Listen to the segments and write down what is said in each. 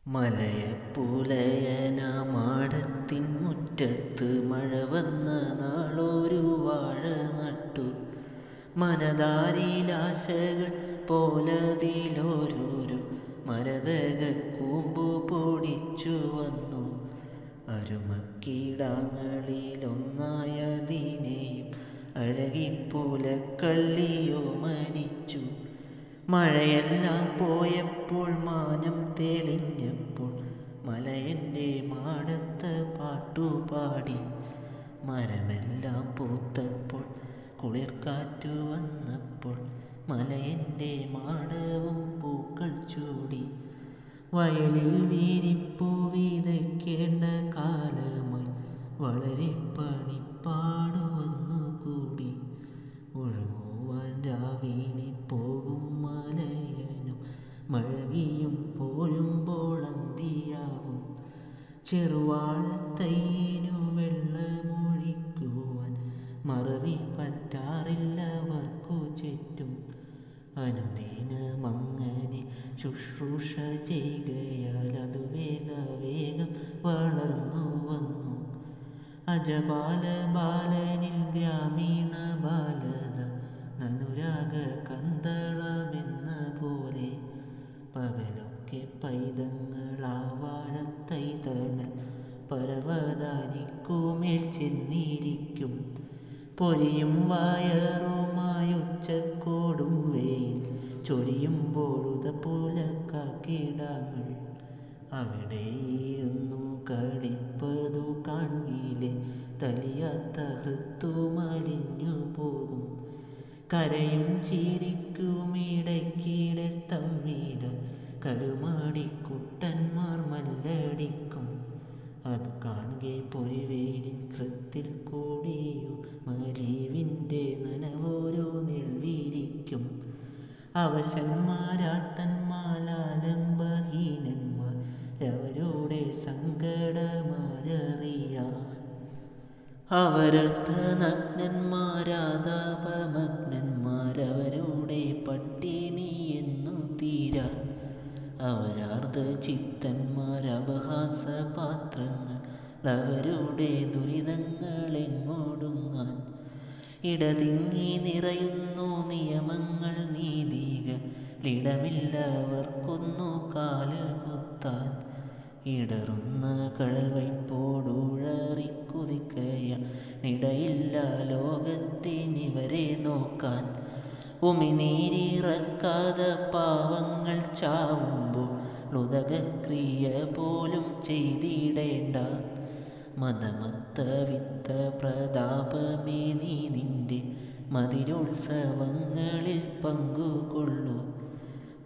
മലയപ്പുലയനാമാടത്തിൻ മുറ്റത്ത് മഴ വന്ന നാളൊരു വാഴ നട്ടു. മനതാരിലാശകൾ പോലതിലോരോരോ മരതക കൂമ്പു പൊടിച്ചു വന്നു. അരുമക്കീടാങ്ങളിലൊന്നായതിനെയും അഴകിപ്പുലക്കള്ളിയോ മനിച്ചു. മഴയെല്ലാം പോയപ്പോൾ മാനം തെളിഞ്ഞപ്പോൾ മലയൻ്റെ മാടത്ത് പാട്ടുപാടി. മരമെല്ലാം പൂത്തപ്പോൾ കുളിർക്കാറ്റു വന്നപ്പോൾ മലയൻ്റെ മാടവും പൂക്കൾ ചൂടി. വയലിൽ വിരിപ്പു വിതയ്ക്കേണ്ട കാലമായി വളരെ പണിപ്പാടു വന്നുകൂടി. ഒഴുകുവാൻ രാവിലെ പോകും മലയനും മഴകിയും പോരുമ്പോൾ അന്തിയാവും. ചെറുവാഴത്തൈയിനു വെള്ളമൊഴിക്കുവാൻ മറവി പറ്റാറില്ലവർക്കു ചുറ്റും. അനുദിനമങ്ങനെ ശുശ്രൂഷ ചെയ്യുകയാൽ അതു വേഗം വളർന്നു വന്നു. അജപാല ബാലനിൽ ഗ്രാമീണ ബാലത അനുരാഗ കന്തളമെന്ന പോലെ പകലൊക്കെ പൈതങ്ങളാ വാഴത്തൈ തണൽ പരവതാനിക്കുമേൽ ചെന്നിരിക്കും. പൊരിയും വയറുമായുച്ചക്കോടും വെയിൽ ചൊരിയുമ്പോഴുതപ്പുലക്കാക്കിടാങ്ങൾ അവിടെ ഇരുന്നു കളിപ്പതു കാൺകിലെ തലിയാത്ത ഹൃത്തുമലിഞ്ഞു പോകും. കരയും ചിരിക്കുമിടയ്ക്കിടെ തമ്മില കരുമാടിക്കുട്ടന്മാർ മല്ലടിക്കും. അതു കാണെ പൊരിവേലിൻ കൃത്തിൽ കൂടിയോ മലിവിൻ്റെ നനവോരോ നിഴൽവിരിക്കും. അവശന്മാരാട്ടന്മാരാലംബഹീനന്മാർ അവരുടെ സങ്കടമാരറിയാൻ. അവരർത്ഥനഗ്നന്മാരാതാപമഗ്നന്മാരവരുടെ പട്ടിണിയെന്നു തീരാൻ. അവരാർദ്ധ ചിത്തന്മാരപഹാസപാത്രങ്ങൾ അവരുടെ ദുരിതങ്ങളെങ്ങൊടുങ്ങാൻ. ഇടതിങ്ങി നിറയുന്നു നിയമങ്ങൾ നീതികളിടമില്ലവർക്കൊന്നു കാലുകുത്താൻ. ഇടറുന്ന കഴൽവയ്പോടുഴറിക്കുതിക്കയാണിടയില്ല ലോകത്തിനിവരെ നോക്കാൻ. ഉമിനീരിറക്കാതെ പാവങ്ങൾ ചാവുമ്പോൾ ഉദകക്രിയ പോലും ചെയ്തിടേണ്ട. മതമത്തവിത്ത പ്രതാപമേ നീ നിന്റെ മതിരോത്സവങ്ങളിൽ പങ്കുകൊള്ളു.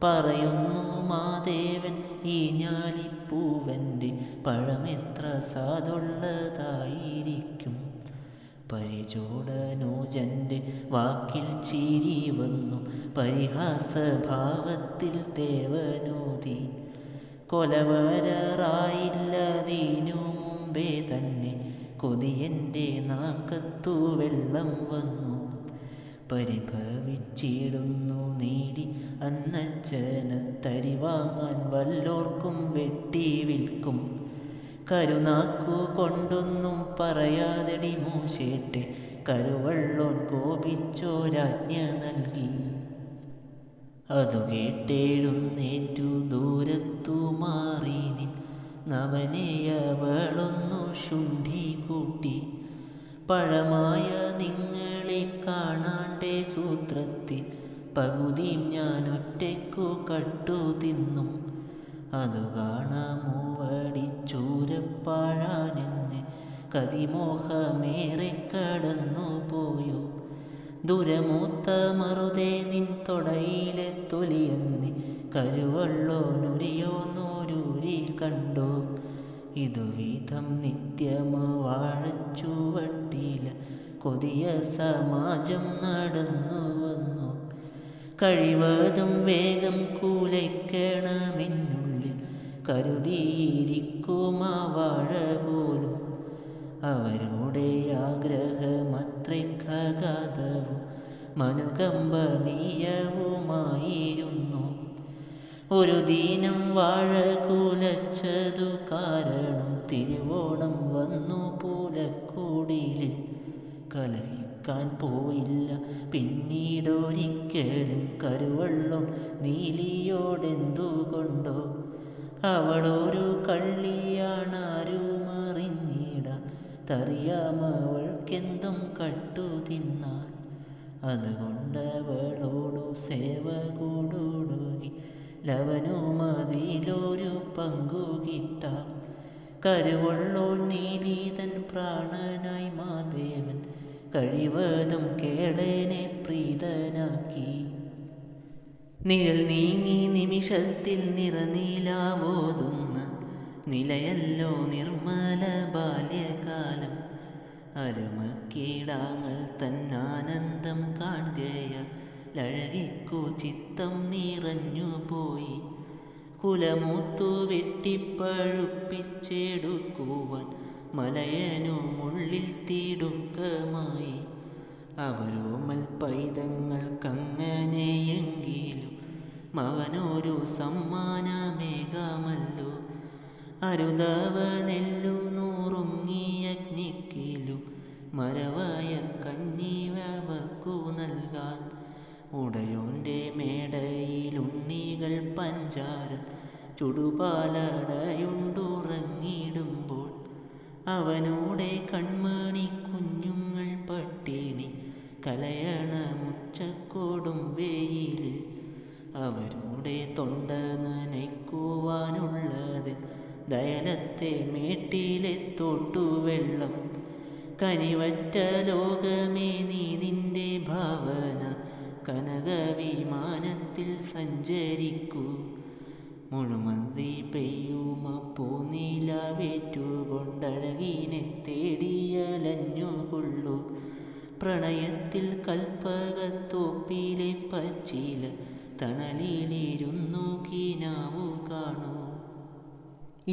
പറയുന്നു മാദേവൻ ഈ ഞാലിപ്പൂവൻ്റെ പഴമെത്ര സാധുള്ളതായിരിക്കും. പരിചോടനോജൻ്റെ വാക്കിൽ ചിരി വന്നു പരിഹാസഭാവത്തിൽ ദേവനോദി. കൊലവരായില്ലതിനു മുമ്പേ തന്നെ കൊതിയൻ്റെ നാക്കത്തു വെള്ളം വന്നു. പരിഭവിച്ചിടുന്നു നീടി അന്നച്ചനത്തരി വാങ്ങാൻ വല്ലോർക്കും വെട്ടി വിൽക്കും. കരുനാക്കു കൊണ്ടൊന്നും പറയാതെടി മൂശേട്ടെ കരുവള്ളോൻ കോപിച്ചോരാജ്ഞ നൽകി. അതു കേട്ടെഴുന്നേറ്റു ദൂരത്തു മാറി നിന്നവനെയവളൊന്നു ശുണ്ഠി കൂട്ടി. പഴമായ നിങ്ങളെ കാണാണ്ടേ സൂത്രത്തിൽ പകുതിയും ഞാൻ ഒറ്റയ്ക്കു കട്ടു തിന്നും. അതു കാണാമൂവടിച്ചൂരപ്പാഴാനെന്ന് കതിമോഹമേറെ കടന്നു പോയോ. ദുരമൂത്ത മറുതേ നിൻ തൊടയിലെ തൊലിയെന്ന് കരുവള്ളോനുരിയോന്നോരൂരി കണ്ടോ. ഇതുവിധം നിത്യമവാഴച്ചുവട്ടില കൊതിയ സമാജം നടന്നു വന്നു. കഴിവതും വേഗം കൂലയ്ക്കണമെന്നുള്ളിൽ കരുതിയിരിക്കുമാ വാഴ പോലും. അവരുടെ ആഗ്രഹമത്രയ്ക്കഗാധവും മനുകമ്പനീയവുമായിരുന്നു. ഒരു ദീനം വാഴ കുലച്ചതു കാരണം തിരുവോണം വന്നു പൂലക്കൂടിലിൽ. കലഹിക്കാൻ പോയില്ല പിന്നീടൊരിക്കലും കരുവള്ളോൻ നീലിയോടെന്തുകൊണ്ടോ. അവളൊരു കള്ളിയാണാരുമറിഞ്ഞിട, തറിയാമവൾക്കെന്തും കട്ടു തിന്നാൻ. അതുകൊണ്ടവളോടു സേവ കൊടുടുകി ലവനുമതിലൊരു പങ്കു കിട്ടാം. കരുവള്ളോൻ നീലിതൻ പ്രാണനായി മാദേവൻ കഴിവതും കേളനെ പ്രീതനാക്കി. നിഴൽ നീങ്ങി നിമിഷത്തിൽ നിറനീലാവോതുന്ന നിലയല്ലോ നിർമ്മല ബാല്യകാലം. അരുമക്കീടാങ്ങൾ തന്നാനന്ദം കാൺകയാലഴകിക്കു ചിത്തം നിറഞ്ഞുപോയി. കുലമൂത്തു വെട്ടിപ്പഴുപ്പിച്ചെടുക്കുവാൻ മലയനുമുള്ളിൽ തിടുക്കമായി. അവരോമൽ പൈതങ്ങൾക്കങ്ങനെയെങ്കിലും അവനൊരു സമ്മാനമേകാമല്ലോ. അരുതവനെല്ലു നൂറുങ്ങിയഗ്നിക്കിലു മരവയർ കഞ്ഞിയവർക്കു നൽകാൻ. ഉടയോൻ്റെ മേടയിലുണ്ണികൾ പഞ്ചാരൻ ചുടുപാലടയുണ്ടുറങ്ങിടുമ്പോൾ അവനോടെ കൺമണി കുഞ്ഞുങ്ങൾ പട്ടിണി കലയണമുച്ചക്കൊടും വെയിലിൽ. അവരുടെ തൊണ്ട നനയ്ക്കുവാനുള്ളത് ദയലത്തെ മേട്ടിലെ തോട്ടുവെള്ളം. കനിവറ്റ ലോകമേ നീ നിന്റെ ഭാവന കനകവിമാനത്തിൽ സഞ്ചരിക്കൂ. മുഴുമന്തി പെയ്യുമപ്പോ നിലവേറ്റുകൊണ്ടഴകിനെ തേടിയലഞ്ഞുകൊള്ളു. പ്രണയത്തിൽ കൽപ്പകത്തോപ്പിലെ പച്ചില തണലിലിരുന്നു കിനാവു കാണൂ.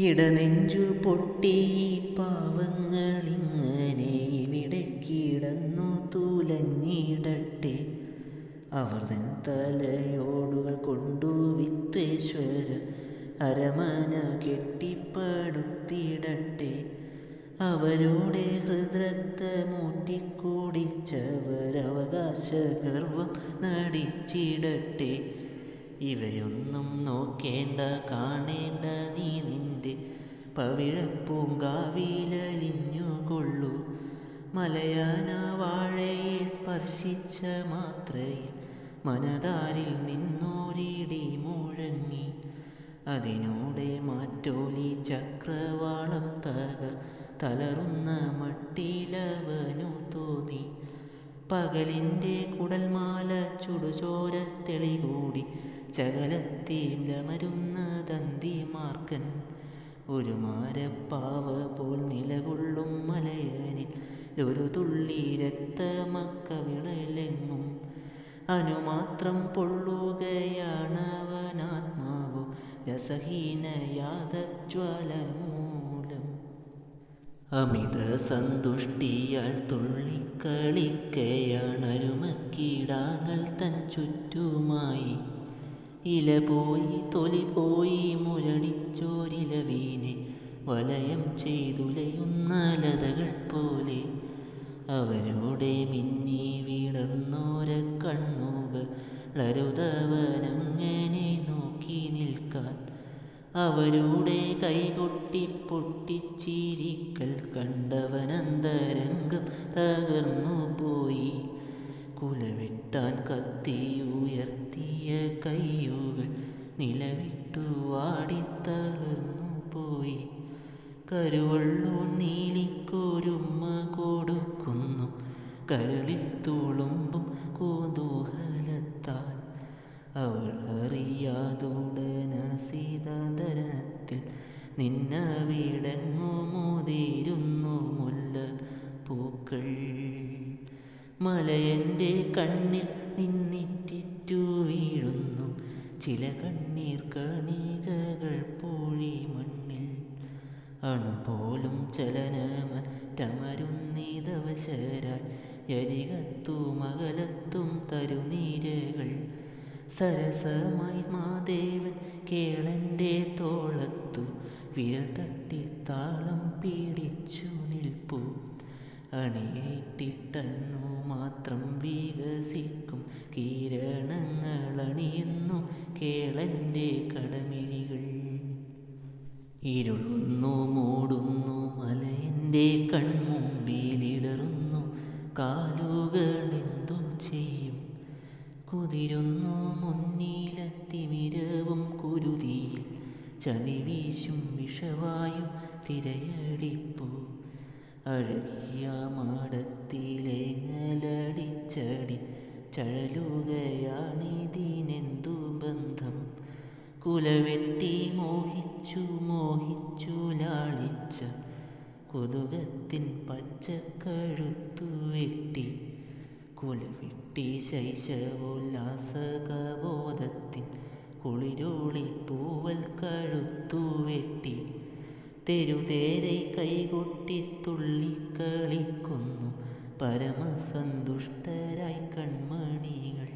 ഇടനെഞ്ചു പൊട്ടി പാവങ്ങളിങ്ങനെ ഇവിടെ കിടന്നു തുലഞ്ഞിടട്ടെ. അവർ തൻ തലയോടുകൾ കൊണ്ടു വിത്തേശ്വര അരമന കെട്ടിപ്പടുത്തിടട്ടെ. അവരുടെ ഹൃദ്രക്തമൂറ്റിക്കുടിച്ചവരവകാശഗർവം നടിച്ചിടട്ടെ. ഇവയൊന്നും നോക്കേണ്ട കാണേണ്ട നീ നിന്റെ പവിഴപ്പൂങ്കാവിലലിഞ്ഞുകൊള്ളു. മലയാന വാഴയെ സ്പർശിച്ച മാത്രയിൽ മനതാരിൽ നിന്നോരിടി മുഴങ്ങി. അതിനോടെ മാറ്റോലി ചക്രവാളം തളറുന്ന മട്ടിലവനു തോന്നി. പകലിൻ്റെ കുടൽമാല ചുടുചോര തെളികൂടി ചകലത്തിലമരുന്ന ദന്തിമാർക്കൻ. ഒരു മാരപ്പാവ പോൽ നിലകൊള്ളും മലയനിൽ ഒരു തുള്ളി രക്തമക്കവിളലെങ്ങും. അനുമാത്രം പൊള്ളുകയാണവനാത്മാവോ രസഹീനയാതജ്വലമൂലം. അമിത സന്തുഷ്ടിയാൽ തുള്ളിക്കളിക്കയാണരുമക്കീടാങ്ങൾ തൻ ചുറ്റുമായി. ഇല പോയി തൊലി പോയി മുരടിച്ചോരിലവീനെ വലയം ചെയ്തുലയുന്ന ലതകൾ പോലെ. അവരുടെ മിന്നി വിടർന്നോര കണ്ണുകൾ ലരുതവനങ്ങനെ നോക്കി നിൽക്കാൻ. അവരുടെ കൈകൊട്ടി പൊട്ടിച്ചിരിക്കൽ കണ്ടവനന്തരംഗം തകർന്നു പോയി. കുലവെട്ടാൻ കത്തിയുയർത്തിയ കയ്യുകൾ നിലവിട്ടു വാടിത്തളർന്നു പോയി. കരുവള്ളോൻ നീലിക്കൊരുമ്മ കൊടുക്കുന്നു കരളിൽ തുളുമ്പും കുതൂഹലത്താൽ. അവൾ അറിയാതുടനസിതധരത്തിൽ നിന്നവിടങ്ങുമുതിരുന്നു മുല്ല പൂക്കൾ. മലയൻ്റെ കണ്ണിൽ നിന്നിറ്റിറ്റു വീഴുന്നു ചില കണ്ണീർ കണികകൾ പൂഴി മണ്ണിൽ. അണുപോലും ചലനമറ്റമരുന്നിതവശരായി യരികത്തും അകലത്തും തരുനീരകൾ. സരസമായി മാദേവൻ കേളൻ്റെ തോളത്തു വിരൽ തട്ടി താളം പീഡിച്ചു നിൽപ്പു. അണിയിട്ടിട്ടന്നു മാത്രം വികസിക്കും കിരണങ്ങളണിയുന്നു കേളൻ്റെ കടമിഴികൾ. ഇരുളുന്നു മൂടുന്നു മലയൻ്റെ കൺമുമ്പിലിടറുന്നു കാലുകളെന്തു ചെയ്യും. കുതിരുന്നു മുന്നിലെത്തിമിരവും കുരുതിയിൽ ചതിവീശും വിഷവായു തിരയടിപ്പു. അഴകിയ മാടത്തിലേങ്ങലടിച്ചടി ചഴലുകയാണിതിനെന്തു ബന്ധം. കുലവെട്ടി മോഹിച്ചു മോഹിച്ചു ലാളിച്ച കൊതുകത്തിൻ പച്ചക്കഴുത്തു വെട്ടി. കുലവെട്ടി ശൈശവോല്ലാസകബോധത്തിൻ കുളിരോളിപ്പൂവൽ കഴുത്തു വെട്ടി. തെരുതേരെ കൈകൊട്ടി തുള്ളിക്കളിക്കുന്നു പരമസന്തുഷ്ടരായി കൺമണികൾ.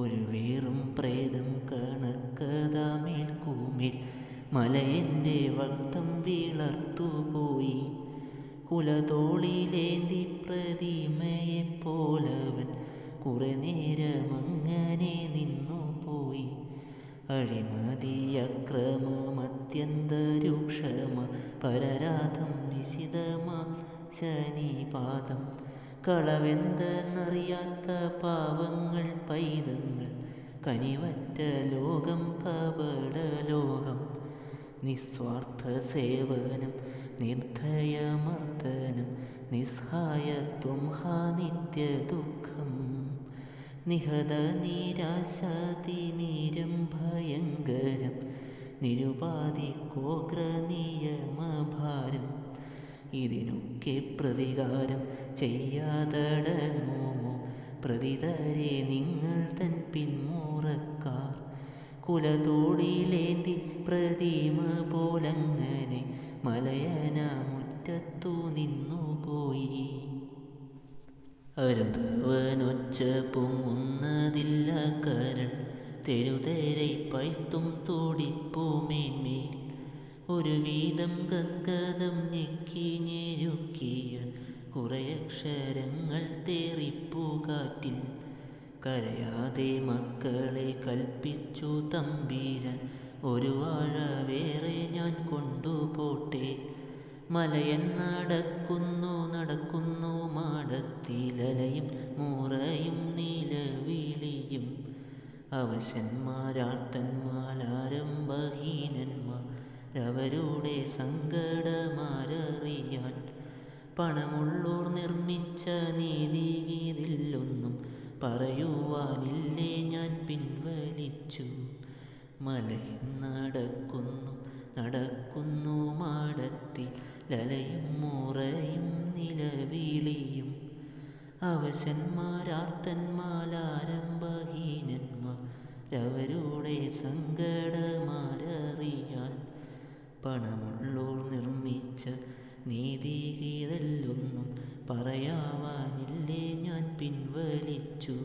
ഒരു വേറും പ്രേതം കണക്കതാമേൽക്കുമേൽ മലയൻ്റെ വക്തം വിളർത്തുപോയി. കുലതോളിലേന്തി പ്രതിമയെപ്പോലവൻ കുറെ നേരമങ്ങനെ നിന്നുപോയി. അഴിമതിയക്രമമത്യന്തരൂക്ഷമ പരരാധം നിശിതമാ ശനിപാതം. കളവെന്തെന്നറിയാത്ത പാവങ്ങൾ പൈതങ്ങൾ കനിവറ്റ ലോകം കപടലോകം. നിസ്വാർത്ഥ സേവനം നിർദ്ധയമർദ്ദനം നിസ്സഹായത്വം ഹാ നിത്യദുഃഖം. നിഹത നിരാശാതിമിരം ഭയങ്കരം നിരുപാധികോഗ്ര നിയമഭാരം. ഇതിനൊക്കെ പ്രതികാരം ചെയ്യാതടങ്ങുമോ പ്രതിതരെ നിങ്ങൾ തൻ പിന്മുറക്കാർ. കുലതോടിലേന്തി പ്രതിമ പോലങ്ങനെ മലയന മുറ്റത്തു നിന്നുപോയി. അരുതവനൊച്ച പൊങ്ങുന്നതില്ല കരൾ തെരുതേരെ പൈത്തും തുടിപ്പുമേന്മേൽ. ഒരു വീതം ഗദ്ഗതം ഞെക്കി ഞെരുക്കിയ കുറേയക്ഷരങ്ങൾ തേറിപ്പു കാറ്റിൽ. കരയാതെ മക്കളെ കൽപ്പിച്ചു തമ്പീരാൻ ഒരു വാഴ വേറെ ഞാൻ കൊണ്ടുപോട്ടെ. മലയൻ നടക്കുന്നു നടക്കുന്നു മാടത്തിലലയും മൂറയും നിലവിളിയും. അവശന്മാരാർത്തന്മാരാരംഭഹീനന്മാർ അവരുടെ സങ്കടമാരറിയാൻ. പണമുള്ളോർ നിർമ്മിച്ച നീതിയിതിലൊന്നും പറയുവാനില്ലേ ഞാൻ പിൻവലിച്ചു. മലയൻ നടക്കുന്നു നടക്കുന്നു മാടത്തിലലയും മൂറയും നിലവിളിയും. അവശന്മാരാർത്തന്മാരാരംഭഹീനന്മാർ അവരുടെ സങ്കടമാരറിയാൻ. പണമുള്ളോർ നിർമ്മിച്ച നീതിയിതിലൊന്നും പറയാവാനില്ലേ ഞാൻ പിൻവലിച്ചു.